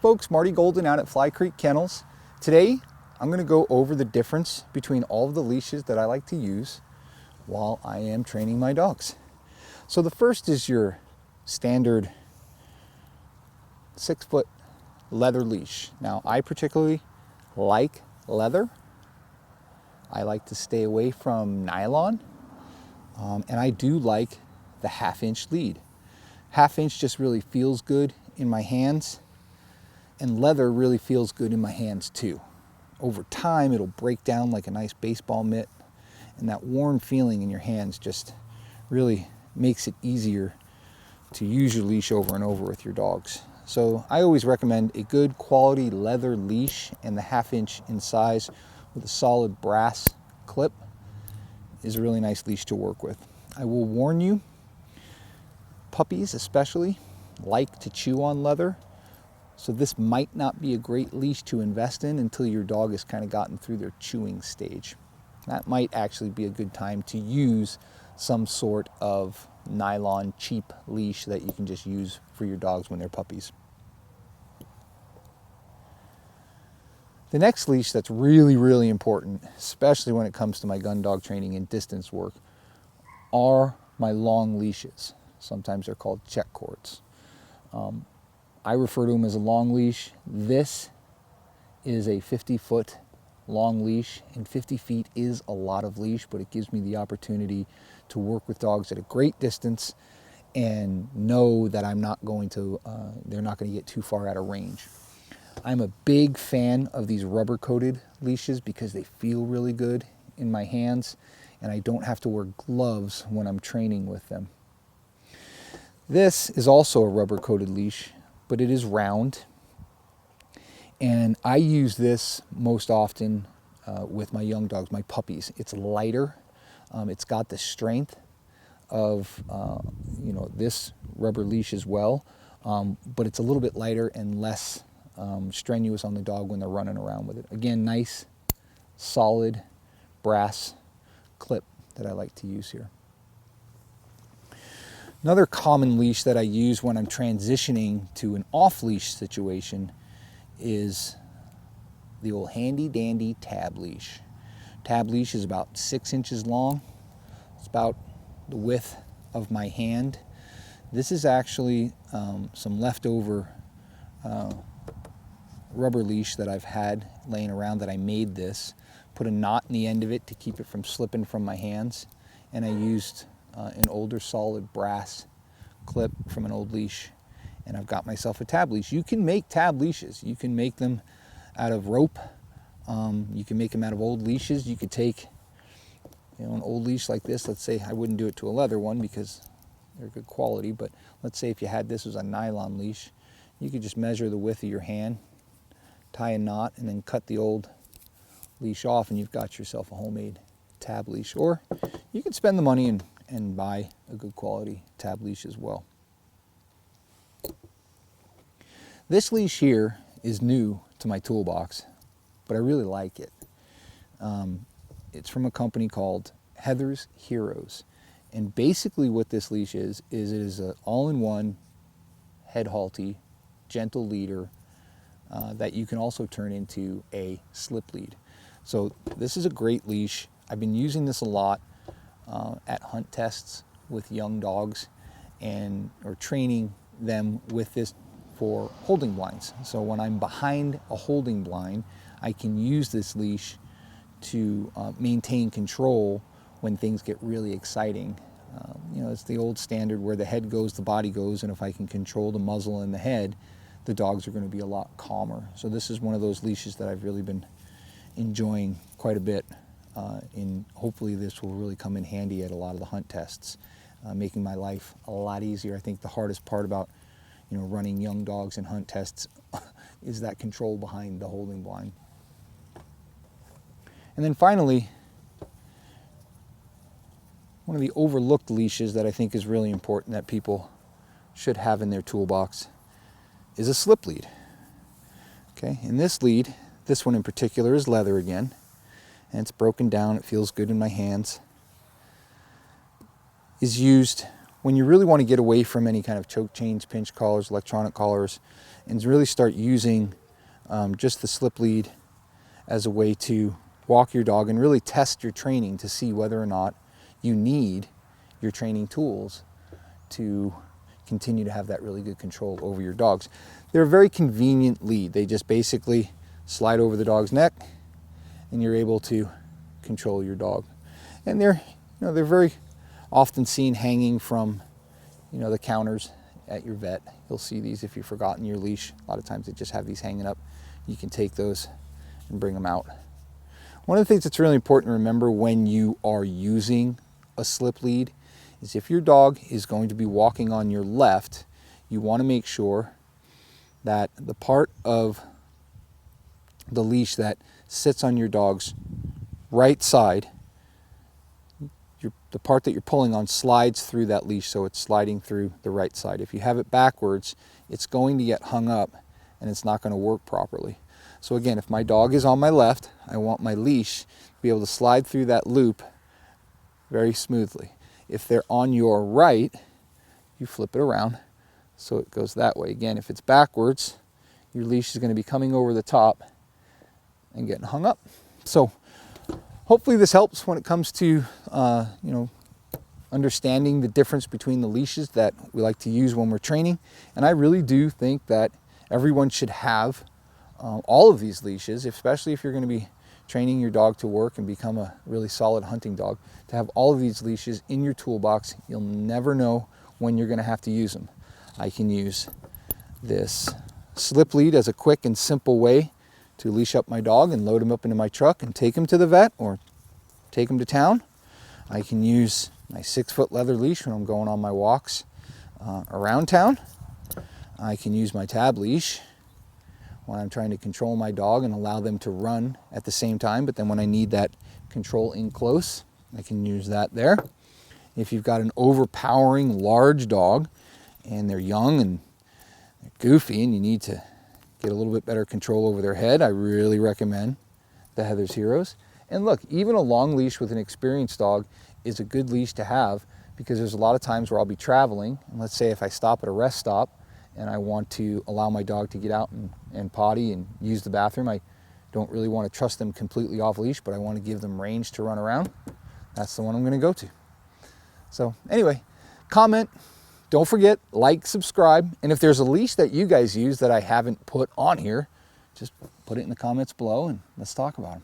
folks, Marty Golden out at Fly Creek Kennels. Today I'm going to go over the difference between all of the leashes that I like to use while I am training my dogs. So the first is your standard 6-foot leather leash. Now I particularly like leather. I like to stay away from nylon, and I do like the 1/2 inch lead. 1/2 inch just really feels good in my hands, and leather really feels good in my hands too. Over time it'll break down like a nice baseball mitt, and that worn feeling in your hands just really makes it easier to use your leash over and over with your dogs. So I always recommend a good quality leather leash, and the 1/2 inch in size with a solid brass clip is a really nice leash to work with. I will warn you, puppies especially like to chew on leather, so this might not be a great leash to invest in until your dog has kind of gotten through their chewing stage. That might actually be a good time to use some sort of nylon cheap leash that you can just use for your dogs when they're puppies. The next leash that's really, really important, especially when it comes to my gun dog training and distance work, are my long leashes. Sometimes they're called check cords. I refer to them as a long leash. This is a 50-foot long leash, and 50 feet is a lot of leash, but it gives me the opportunity to work with dogs at a great distance and know that I'm not going to, they're not going to get too far out of range. I'm a big fan of these rubber-coated leashes because they feel really good in my hands, and I don't have to wear gloves when I'm training with them. This is also a rubber-coated leash, but it is round, and I use this most often with my young dogs, my puppies. It's lighter. It's got the strength of this rubber leash as well, but it's a little bit lighter and less strenuous on the dog when they're running around with it. Again, nice, solid brass clip that I like to use here. Another common leash that I use when I'm transitioning to an off-leash situation is the old handy dandy tab leash. Tab leash is about 6 inches long. It's about the width of my hand. This is actually some leftover rubber leash that I've had laying around that I made this. Put a knot in the end of it to keep it from slipping from my hands, and I used an older solid brass clip from an old leash, and I've got myself a tab leash. You can make tab leashes. You can make them out of rope. You can make them out of old leashes. You could take an old leash like this. Let's say, I wouldn't do it to a leather one because they're good quality, but let's say if you had this as a nylon leash, you could just measure the width of your hand, tie a knot, and then cut the old leash off, and you've got yourself a homemade tab leash. Or you can spend the money and buy a good quality tab leash as well. This leash here is new to my toolbox, but I really like it. It's from a company called Heather's Heroes, and basically what this leash is it is an all-in-one head halty, gentle leader that you can also turn into a slip lead. So this is a great leash. I've been using this a lot at hunt tests with young dogs, or training them with this for holding blinds. So when I'm behind a holding blind, I can use this leash to maintain control when things get really exciting. It's the old standard where the head goes, the body goes, and if I can control the muzzle and the head, the dogs are going to be a lot calmer. So this is one of those leashes that I've really been enjoying quite a bit, and hopefully this will really come in handy at a lot of the hunt tests, making my life a lot easier. I think the hardest part about running young dogs in hunt tests is that control behind the holding blind. And then finally, one of the overlooked leashes that I think is really important that people should have in their toolbox is a slip lead. Okay, and this lead, this one in particular, is leather again, and it's broken down. It feels good in my hands. Is used when you really want to get away from any kind of choke chains, pinch collars, electronic collars, and really start using just the slip lead as a way to walk your dog and really test your training to see whether or not you need your training tools to continue to have that really good control over your dogs. They're a very convenient lead. They just basically slide over the dog's neck and you're able to control your dog. And they're very often seen hanging from the counters at your vet. You'll see these if you've forgotten your leash. A lot of times they just have these hanging up. You can take those and bring them out. One of the things that's really important to remember when you are using a slip lead is if your dog is going to be walking on your left, you want to make sure that the part of the leash that sits on your dog's right side, the part that you're pulling on slides through that leash, so it's sliding through the right side. If you have it backwards, it's going to get hung up and it's not going to work properly. So again, if my dog is on my left, I want my leash to be able to slide through that loop very smoothly. If they're on your right, you flip it around so it goes that way. Again, if it's backwards, your leash is going to be coming over the top and getting hung up. So hopefully this helps when it comes to understanding the difference between the leashes that we like to use when we're training. And I really do think that everyone should have all of these leashes, especially if you're going to be training your dog to work and become a really solid hunting dog. To have all of these leashes in your toolbox, you'll never know when you're going to have to use them. I can use this slip lead as a quick and simple way to leash up my dog and load him up into my truck and take him to the vet or take him to town. I can use my 6-foot leather leash when I'm going on my walks around town. I can use my tab leash when I'm trying to control my dog and allow them to run at the same time, but then when I need that control in close, I can use that there. If you've got an overpowering large dog and they're young and they're goofy and you need to get a little bit better control over their head, I really recommend the Heather's Heroes. And look, even a long leash with an experienced dog is a good leash to have, because there's a lot of times where I'll be traveling, and let's say if I stop at a rest stop and I want to allow my dog to get out and potty and use the bathroom, I don't really want to trust them completely off leash, but I want to give them range to run around. That's the one I'm going to go to. So anyway, comment, don't forget, like, subscribe, and if there's a leash that you guys use that I haven't put on here, just put it in the comments below and let's talk about them.